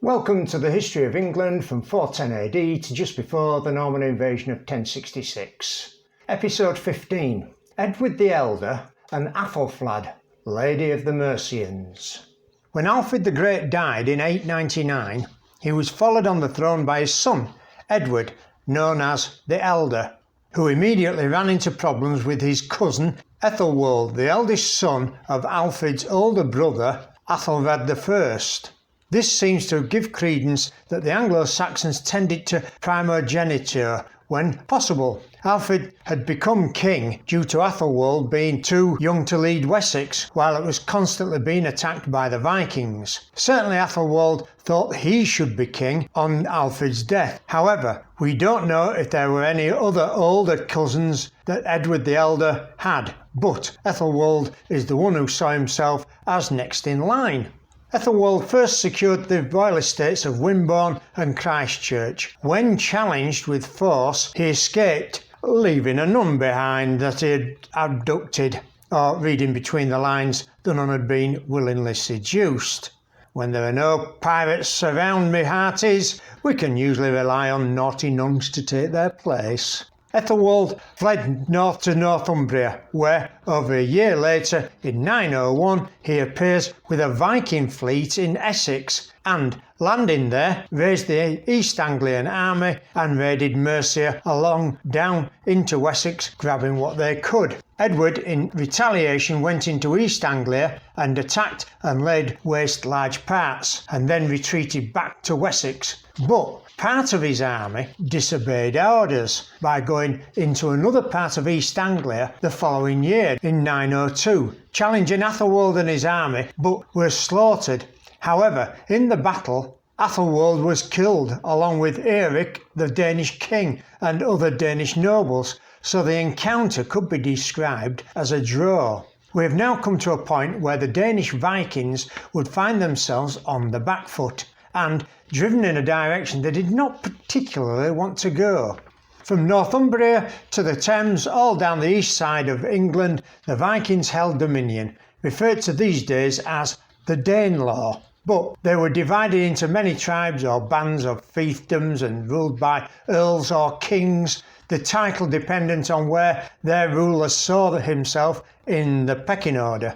Welcome to the history of England from 410 AD to just before the Norman invasion of 1066. Episode 15, Edward the Elder and Aethelflaed, Lady of the Mercians. When Alfred the Great died in 899, he was followed on the throne by his son, Edward, known as the Elder, who immediately ran into problems with his cousin Aethelwold, the eldest son of Alfred's older brother, Aethelred I. This seems to give credence that the Anglo-Saxons tended to primogeniture when possible. Alfred had become king due to Aethelwold being too young to lead Wessex, while it was constantly being attacked by the Vikings. Certainly Aethelwold thought he should be king on Alfred's death. However, we don't know if there were any other older cousins that Edward the Elder had, but Aethelwold is the one who saw himself as next in line. Aethelwold first secured the royal estates of Wimborne and Christchurch. When challenged with force, he escaped, leaving a nun behind that he had abducted, or reading between the lines, the nun had been willingly seduced. When there are no pirates around, me hearties, we can usually rely on naughty nuns to take their place. Aethelwold fled north to Northumbria, where, over a year later, in 901, he appears with a Viking fleet in Essex and, landing there, raised the East Anglian army and raided Mercia along down into Wessex, grabbing what they could. Edward, in retaliation, went into East Anglia and attacked and laid waste large parts, and then retreated back to Wessex. But part of his army disobeyed orders by going into another part of East Anglia the following year in 902, challenging Aethelwold and his army, but were slaughtered. However, in the battle, Aethelwold was killed along with Eyre, the Danish king, and other Danish nobles, so the encounter could be described as a draw. We have now come to a point where the Danish Vikings would find themselves on the back foot and driven in a direction they did not particularly want to go. From Northumbria to the Thames, all down the east side of England, the Vikings held dominion, referred to these days as the Danelaw. But they were divided into many tribes or bands of fiefdoms and ruled by earls or kings, the title dependent on where their ruler saw himself in the pecking order.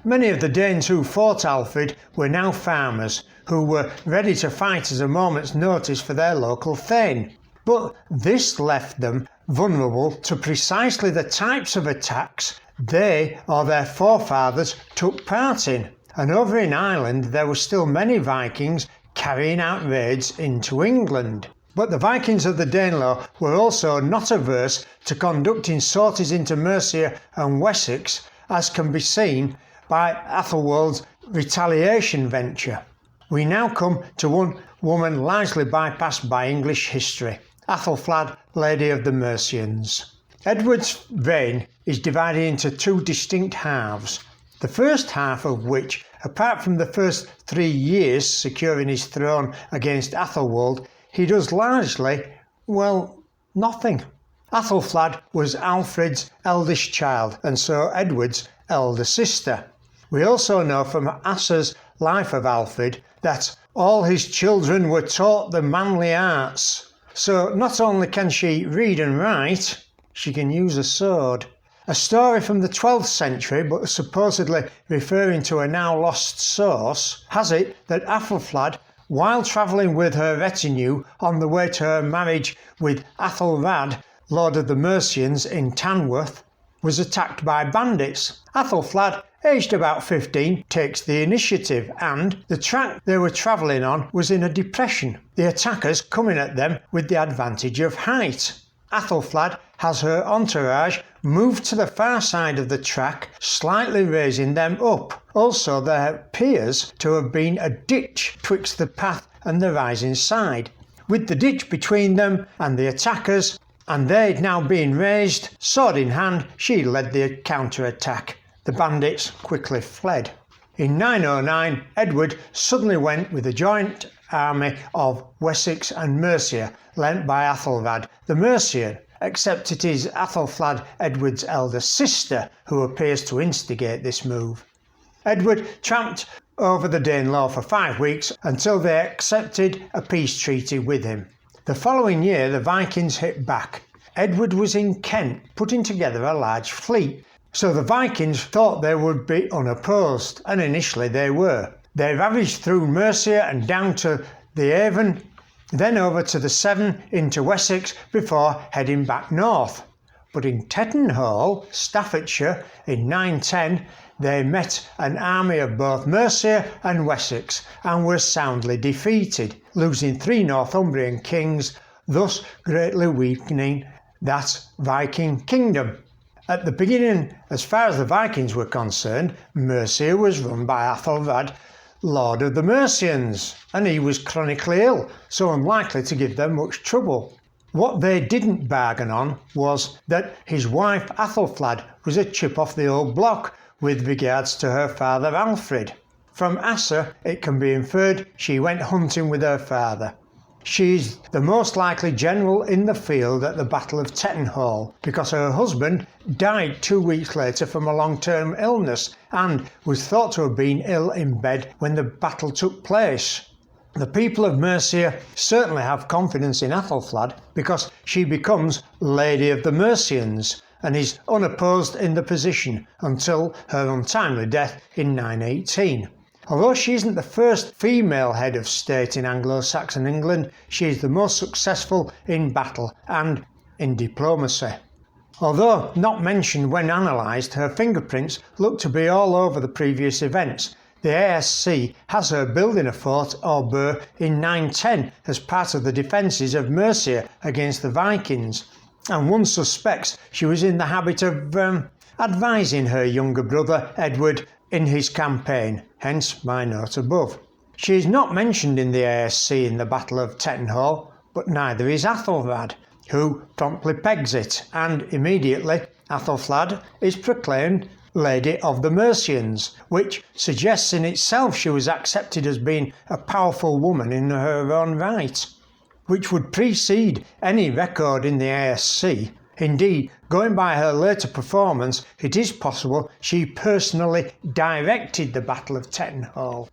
Many of the Danes who fought Alfred were now farmers, who were ready to fight at a moment's notice for their local thane. But this left them vulnerable to precisely the types of attacks they or their forefathers took part in. And over in Ireland there were still many Vikings carrying out raids into England. But the Vikings of the Danelaw were also not averse to conducting sorties into Mercia and Wessex, as can be seen by Aethelwold's retaliation venture. We now come to one woman largely bypassed by English history, Aethelflaed, Lady of the Mercians. Edward's reign is divided into two distinct halves, the first half of which, apart from the first 3 years securing his throne against Aethelwold, he does largely, nothing. Aethelflaed was Alfred's eldest child and so Edward's elder sister. We also know from Asser's Life of Alfred that all his children were taught the manly arts. So not only can she read and write, she can use a sword. A story from the 12th century, but supposedly referring to a now lost source, has it that Aethelflaed, while travelling with her retinue on the way to her marriage with Aethelred, Lord of the Mercians in Tamworth, was attacked by bandits. Aethelflaed, aged about 15, takes the initiative and the track they were travelling on was in a depression, the attackers coming at them with the advantage of height. Aethelflaed has her entourage move to the far side of the track, slightly raising them up. Also there appears to have been a ditch twixt the path and the rising side. With the ditch between them and the attackers, and they now being raised, sword in hand, she led the counter-attack. The bandits quickly fled. In 909, Edward suddenly went with a joint army of Wessex and Mercia, lent by Aethelred the Mercian, except it is Aethelflaed, Edward's elder sister, who appears to instigate this move. Edward tramped over the Danelaw for 5 weeks until they accepted a peace treaty with him. The following year the Vikings hit back. Edward was in Kent putting together a large fleet, so the Vikings thought they would be unopposed, and initially they were. They ravaged through Mercia and down to the Avon, then over to the Severn into Wessex before heading back north. But in Tettenhall, Staffordshire, in 910, they met an army of both Mercia and Wessex and were soundly defeated, losing 3 Northumbrian kings, thus greatly weakening that Viking kingdom. At the beginning, as far as the Vikings were concerned, Mercia was run by Aethelflaed, Lord of the Mercians, and he was chronically ill, so unlikely to give them much trouble. What they didn't bargain on was that his wife Aethelflaed was a chip off the old block with regards to her father Alfred. From Asser it can be inferred she went hunting with her father. She's the most likely general in the field at the Battle of Tettenhall because her husband died 2 weeks later from a long-term illness and was thought to have been ill in bed when the battle took place. The people of Mercia certainly have confidence in Aethelflaed because she becomes Lady of the Mercians and is unopposed in the position until her untimely death in 918. Although she isn't the first female head of state in Anglo-Saxon England, she is the most successful in battle and in diplomacy. Although not mentioned when analysed, her fingerprints look to be all over the previous events. The ASC has her building a fort or burh in 910 as part of the defences of Mercia against the Vikings, and one suspects she was in the habit of advising her younger brother Edward in his campaign, hence my note above. She is not mentioned in the ASC in the Battle of Tettenhall, but neither is Aethelflaed, who promptly pegs it, and immediately Aethelflaed is proclaimed Lady of the Mercians, which suggests in itself she was accepted as being a powerful woman in her own right, which would precede any record in the ASC. Indeed, going by her later performance, it is possible she personally directed the Battle of Tettenhall.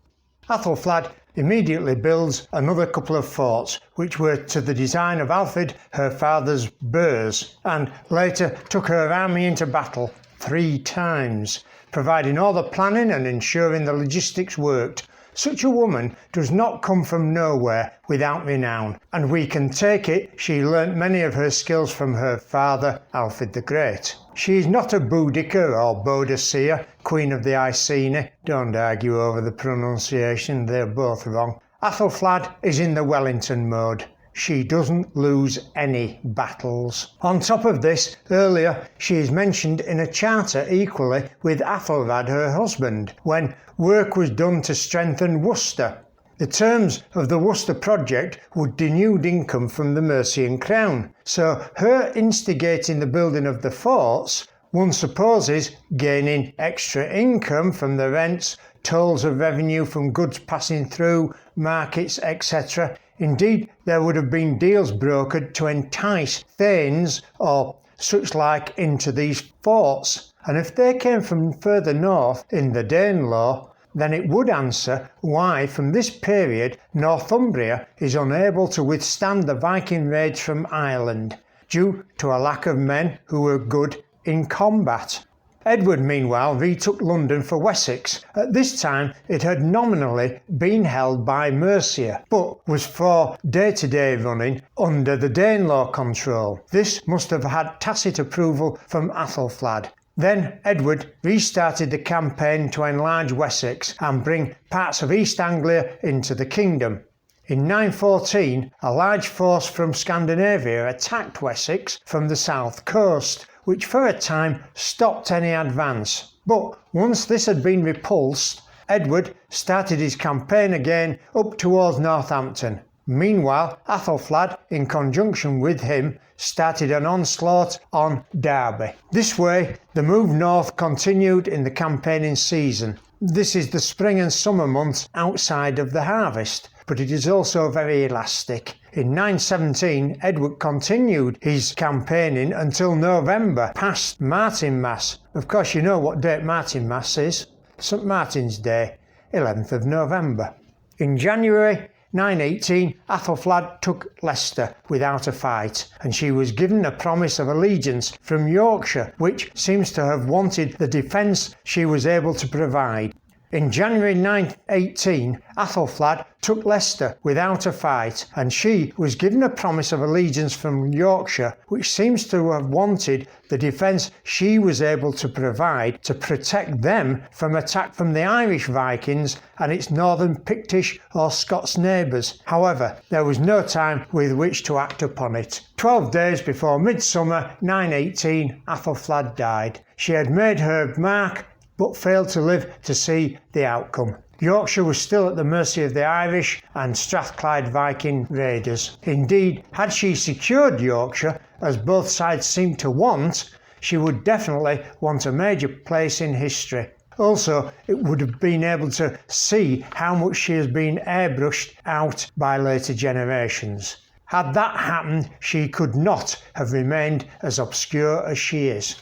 Aethelflaed immediately builds another couple of forts, which were to the design of Alfred, her father's burhs, and later took her army into battle 3 times, providing all the planning and ensuring the logistics worked. Such a woman does not come from nowhere without renown, and we can take it she learnt many of her skills from her father, Alfred the Great. She is not a Boudica or Boadicea, Queen of the Iceni. Don't argue over the pronunciation, they're both wrong. Aethelflaed is in the Wellington mode. She doesn't lose any battles. On top of this, earlier she is mentioned in a charter equally with Aethelred, her husband, when work was done to strengthen Worcester. The terms of the Worcester project would denude income from the Mercian crown, so her instigating the building of the forts, one supposes gaining extra income from the rents, tolls of revenue from goods passing through, markets, etc. Indeed, there would have been deals brokered to entice thanes or such like into these forts, and if they came from further north in the Danelaw, then it would answer why from this period Northumbria is unable to withstand the Viking raids from Ireland, due to a lack of men who were good in combat. Edward meanwhile retook London for Wessex. At this time it had nominally been held by Mercia, but was for day-to-day running under the Danelaw control. This must have had tacit approval from Aethelflaed. Then Edward restarted the campaign to enlarge Wessex and bring parts of East Anglia into the kingdom. In 914, a large force from Scandinavia attacked Wessex from the south coast, which for a time stopped any advance. But once this had been repulsed, Edward started his campaign again up towards Northampton. Meanwhile, Aethelflaed, in conjunction with him, started an onslaught on Derby. This way, the move north continued in the campaigning season. This is the spring and summer months outside of the harvest, but it is also very elastic. In 917, Edward continued his campaigning until November, past Martinmas. Of course, you know what date Martinmas is. St. Martin's Day. 11th of November. In January 918, Aethelflaed took Leicester without a fight, and she was given a promise of allegiance from Yorkshire, which seems to have wanted the defence she was able to provide. In January 918, Aethelflaed took Leicester without a fight, and she was given a promise of allegiance from Yorkshire, which seems to have wanted the defence she was able to provide to protect them from attack from the Irish Vikings and its northern Pictish or Scots neighbours. However, there was no time with which to act upon it. 12 days before midsummer 918, Aethelflaed died. She had made her mark but failed to live to see the outcome. Yorkshire was still at the mercy of the Irish and Strathclyde Viking raiders. Indeed, had she secured Yorkshire, as both sides seemed to want, she would definitely want a major place in history. Also, it would have been able to see how much she has been airbrushed out by later generations. Had that happened, she could not have remained as obscure as she is.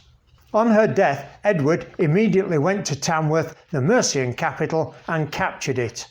On her death, Edward immediately went to Tamworth, the Mercian capital, and captured it.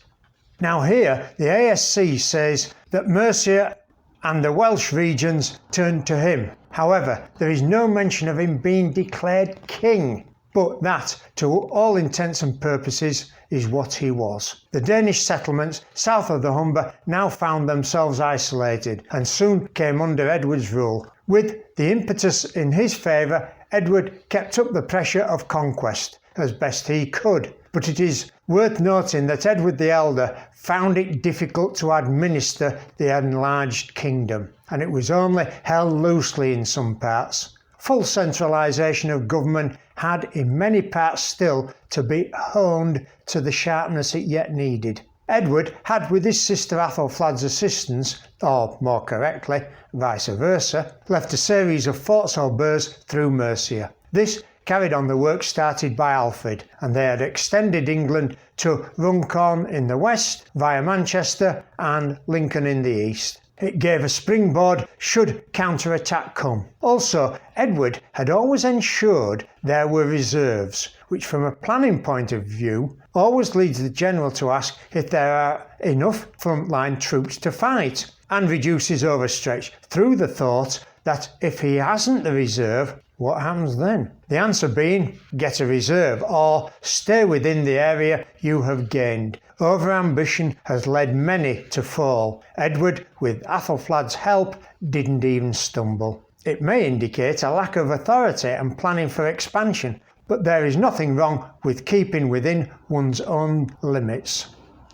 Now here, the ASC says that Mercia and the Welsh regions turned to him. However, there is no mention of him being declared king, but that, to all intents and purposes, is what he was. The Danish settlements south of the Humber now found themselves isolated, and soon came under Edward's rule. With the impetus in his favour, Edward kept up the pressure of conquest as best he could, but it is worth noting that Edward the Elder found it difficult to administer the enlarged kingdom, and it was only held loosely in some parts. Full centralisation of government had in many parts still to be honed to the sharpness it yet needed. Edward had, with his sister Aethelflaed's assistance, or more correctly, vice versa, left a series of forts or burhs through Mercia. This carried on the work started by Alfred, and they had extended England to Runcorn in the west, via Manchester and Lincoln in the east. It gave a springboard should counter-attack come. Also, Edward had always ensured there were reserves, which from a planning point of view always leads the general to ask if there are enough frontline troops to fight, and reduces overstretch through the thought that if he hasn't the reserve, what happens then? The answer being, get a reserve, or stay within the area you have gained. Overambition has led many to fall. Edward, with Aethelflaed's help, didn't even stumble. It may indicate a lack of authority and planning for expansion, but there is nothing wrong with keeping within one's own limits.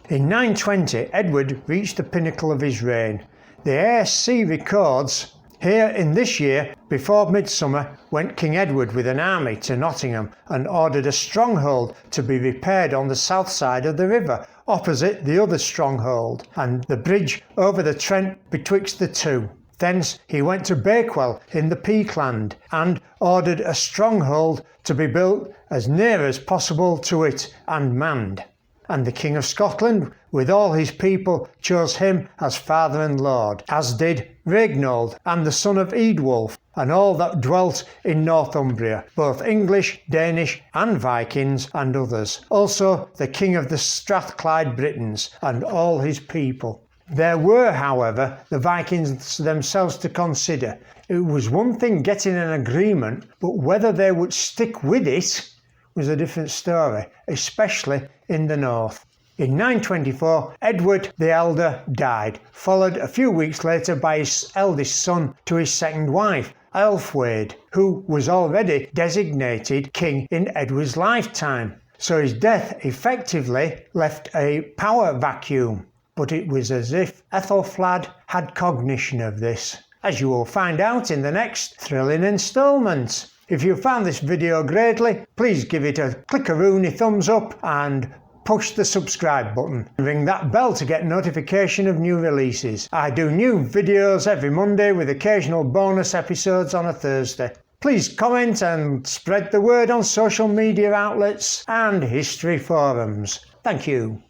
In 920, Edward reached the pinnacle of his reign. The ASC records, here in this year, before midsummer, went King Edward with an army to Nottingham and ordered a stronghold to be repaired on the south side of the river, opposite the other stronghold, and the bridge over the Trent betwixt the two. Thence he went to Bakewell in the Peakland and ordered a stronghold to be built as near as possible to it and manned. And the King of Scotland, with all his people, chose him as father and lord, as did Ragnald and the son of Eadwulf, and all that dwelt in Northumbria, both English, Danish, and Vikings, and others. Also the King of the Strathclyde Britons, and all his people. There were, however, the Vikings themselves to consider. It was one thing getting an agreement, but whether they would stick with it was a different story, especially in the north. In 924, Edward the Elder died, followed a few weeks later by his eldest son to his second wife, Aethelflaed, who was already designated king in Edward's lifetime. So his death effectively left a power vacuum, but it was as if Aethelflaed had cognition of this, as you will find out in the next thrilling instalment. If you found this video greatly, please give it a clickaroony thumbs up and push the subscribe button. Ring that bell to get notification of new releases. I do new videos every Monday with occasional bonus episodes on a Thursday. Please comment and spread the word on social media outlets and history forums. Thank you.